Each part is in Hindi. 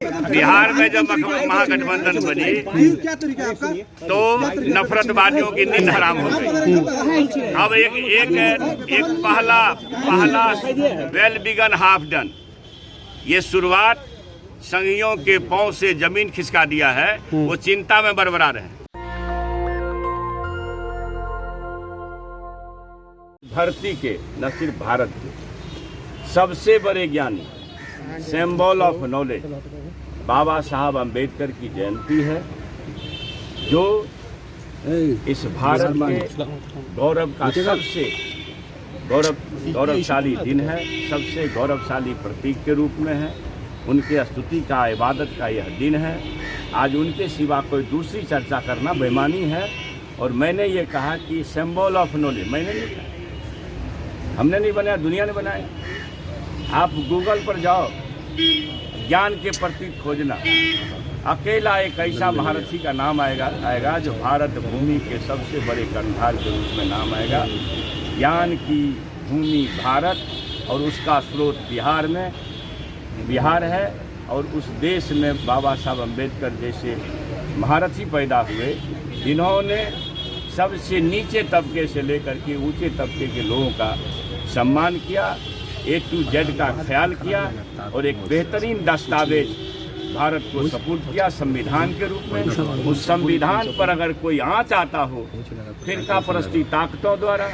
बिहार में जब महागठबंधन बनी तो नफरतवादियों की नींद हराम हो गई। अब एक पहला वेल बिगन हाफ डन, ये शुरुआत संघियों के पांव से जमीन खिसका दिया है। वो चिंता में बरबरा रहे हैं। धरती के न सिर्फ भारत के सबसे बड़े ज्ञानी, सिंबल ऑफ नॉलेज, बाबा साहब अम्बेडकर की जयंती है, जो इस भारत के गौरव का सबसे गौरवशाली दिन है, सबसे गौरवशाली प्रतीक के रूप में है। उनके स्तुति का, इबादत का यह दिन है। आज उनके सिवा कोई दूसरी चर्चा करना बेईमानी है। और मैंने ये कहा कि सिंबल ऑफ नॉलेज मैंने नहीं कहा, हमने नहीं बनाया, दुनिया ने बनाया। आप गूगल पर जाओ, ज्ञान के प्रतीक खोजना, अकेला एक ऐसा महारथी का नाम आएगा जो भारत भूमि के सबसे बड़े कर्णधार के रूप में नाम आएगा। ज्ञान की भूमि भारत और उसका स्रोत बिहार है। और उस देश में बाबा साहब अम्बेडकर जैसे महारथी पैदा हुए, जिन्होंने सबसे नीचे तबके से लेकर के ऊंचे तबके के लोगों का सम्मान किया, A to Z का ख्याल किया और एक बेहतरीन दस्तावेज भारत को सपुर्द किया संविधान के रूप में। उस संविधान पर अगर कोई आँच आता हो फिरका परस्ती ताकतों द्वारा,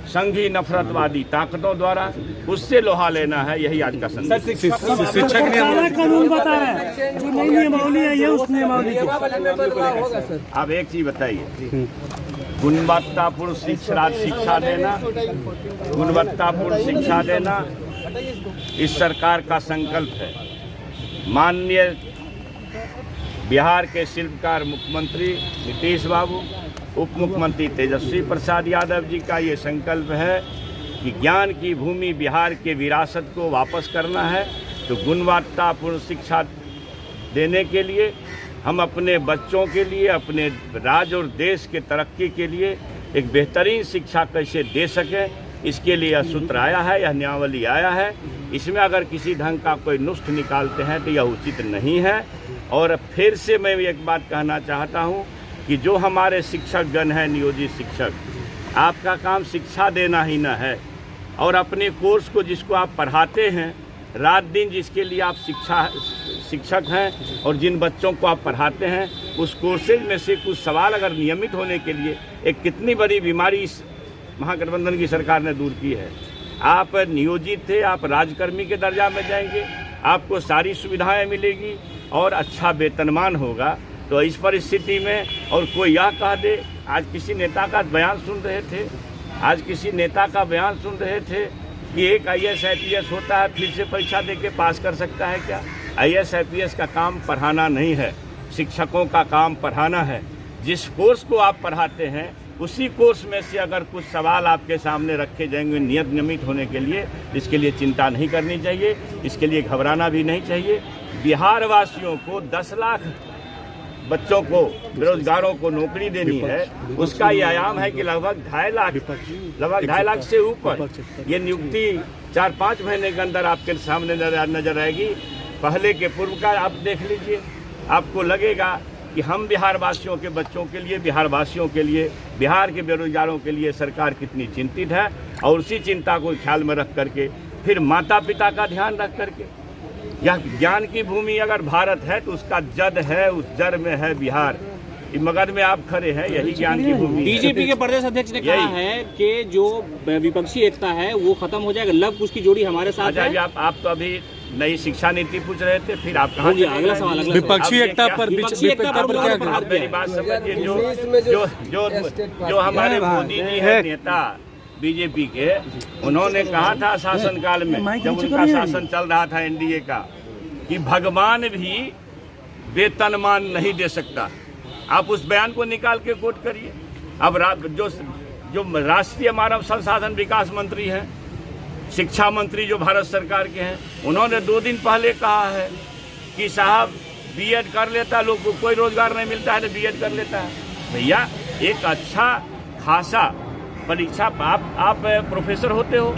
संघी नफरतवादी ताकतों द्वारा, उससे लोहा लेना है। यही आज का संदेश। शिक्षक कानून बता रहा है, जो नई नियमावली है ये उस नियमावली की। आप एक चीज बताइए, गुणवत्तापूर्ण शिक्षा देना, गुणवत्तापूर्ण शिक्षा देना इस सरकार का संकल्प है। माननीय बिहार के शिल्पकार मुख्यमंत्री नीतीश बाबू, उप मुख्यमंत्री तेजस्वी प्रसाद यादव जी का ये संकल्प है कि ज्ञान की भूमि बिहार के विरासत को वापस करना है। तो गुणवत्तापूर्ण शिक्षा देने के लिए हम अपने बच्चों के लिए, अपने राज्य और देश के तरक्की के लिए एक बेहतरीन शिक्षा कैसे दे सकें, इसके लिए यह सूत्र आया है, यह नियमावली आया है। इसमें अगर किसी ढंग का कोई नुस्ख निकालते हैं तो यह उचित नहीं है। और फिर से मैं एक बात कहना चाहता हूं कि जो हमारे शिक्षकगण हैं, नियोजित शिक्षक, आपका काम शिक्षा देना ही न है। और अपने कोर्स को जिसको आप पढ़ाते हैं, रात दिन जिसके लिए आप शिक्षक हैं और जिन बच्चों को आप पढ़ाते हैं, उस कोर्सेज में से कुछ सवाल अगर नियमित होने के लिए, एक कितनी बड़ी बीमारी इस महागठबंधन की सरकार ने दूर की है। आप नियोजित थे, आप राजकर्मी के दर्जा में जाएंगे, आपको सारी सुविधाएं मिलेगी और अच्छा वेतनमान होगा। तो इस परिस्थिति में और कोई यह कह दे, आज किसी नेता का बयान सुन रहे थे कि एक IAS IPS होता है, फिर से परीक्षा देके पास कर सकता है क्या? IAS IPS का काम पढ़ाना नहीं है, शिक्षकों का काम पढ़ाना है। जिस कोर्स को आप पढ़ाते हैं उसी कोर्स में से अगर कुछ सवाल आपके सामने रखे जाएंगे नियमित होने के लिए, इसके लिए चिंता नहीं करनी चाहिए, इसके लिए घबराना भी नहीं चाहिए। बिहार वासियों को 10 लाख बच्चों को, बेरोजगारों को नौकरी देनी है, उसका ये आयाम है कि लगभग 2.5 लाख से ऊपर ये नियुक्ति 4-5 महीने के अंदर आपके सामने नजर आएगी। पहले के पूर्व का आप देख लीजिए, आपको लगेगा कि हम बिहार वासियों के बच्चों के लिए, बिहार वासियों के लिए, बिहार के बेरोजगारों के लिए सरकार कितनी चिंतित है। और उसी चिंता को ख्याल में रख करके, फिर माता पिता का ध्यान रख करके, यह ज्ञान की भूमि अगर भारत है तो उसका जड़ है, उस जड़ में है बिहार। मगध में आप खड़े हैं, यही ज्ञान की भूमि। बीजेपी के प्रदेश अध्यक्ष ने कहा है कि जो विपक्षी एकता है वो खत्म हो जाएगा, लव कुश की जोड़ी हमारे साथ है। आप तो अभी नई शिक्षा नीति पूछ रहे थे, फिर आप कहाँ? अगला सवाल, विपक्षी एकता पर मेरी बात समझिए। जो हमारे मोदी जी है नेता बीजेपी के, उन्होंने कहा था शासनकाल में, जब उनका शासन चल रहा था NDA का, कि भगवान भी वेतनमान नहीं दे सकता। आप उस बयान को निकाल के कोट करिए। अब जो राष्ट्रीय मानव संसाधन विकास मंत्री हैं, शिक्षा मंत्री जो भारत सरकार के हैं, उन्होंने 2 दिन पहले कहा है कि साहब B.Ed कर लेता, लोग को कोई रोजगार नहीं मिलता है तो B.Ed कर लेता है। भैया, एक अच्छा खासा परीक्षा, आप प्रोफेसर होते हो,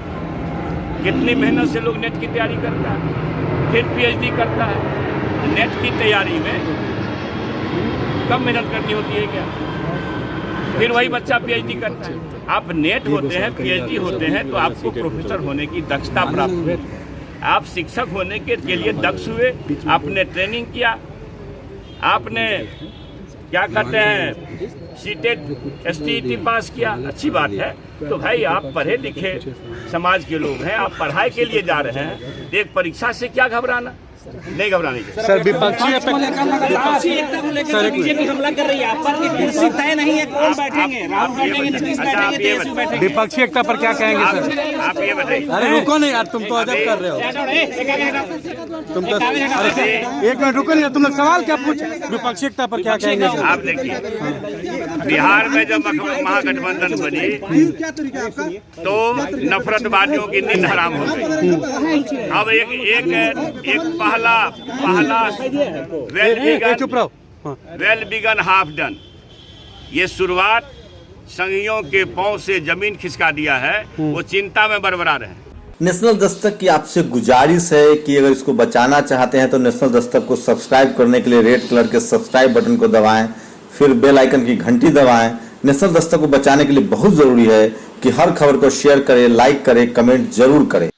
कितनी मेहनत से लोग नेट की तैयारी करता है, फिर PhD करता है। नेट की तैयारी में कम मेहनत करनी होती है क्या? फिर वही बच्चा पीएचडी करता है। आप नेट होते हैं, पीएचडी होते हैं, तो आपको प्रोफेसर होने की दक्षता प्राप्त हुई। आप शिक्षक होने के लिए दक्ष हुए, आपने ट्रेनिंग किया, आपने क्या कहते हैं सीटेट एसटीईटी पास किया, अच्छी बात है। तो भाई आप पढ़े लिखे समाज के लोग हैं, आप पढ़ाई के लिए जा रहे हैं, एक परीक्षा से क्या घबराना, नहीं घबराने की। सर विपक्षी एकता को लेकर बीजेपी हमला कर रही है, आप पर कुर्सी तय नहीं है, कौन बैठेंगे, राहुल बैठेंगे, नीतीश बैठेंगे, तेजस्वी बैठेगे। विपक्षी एकता पर क्या कहेंगे सर? आप ये बताइए। अरे रुको नहीं यार, तुम तो अजब कर रहे हो। तुम तो एक मिनट रुको नहीं, तुम लोग सवाल क्या पूछ, विपक्षी एकता पर क्या कहेंगे सर? आप देखिए, बिहार में जब महागठबंधन बनी तो नफरतवादियों की नींद हराम हो गई। अब एक पहला वेल बिगन हाफ डन, ये शुरुआत संघियों के पांव से जमीन खिसका दिया है, वो चिंता में बरबरा रहे हैं। नेशनल दस्तक की आपसे गुजारिश है कि अगर इसको बचाना चाहते हैं तो नेशनल दस्तक को सब्सक्राइब करने के लिए रेड कलर के सब्सक्राइब बटन को दबाएं, फिर बेल आइकन की घंटी दबाएं। नेशनल दस्तक को बचाने के लिए बहुत जरूरी है कि हर खबर को शेयर करें, लाइक करें, कमेंट जरूर करें।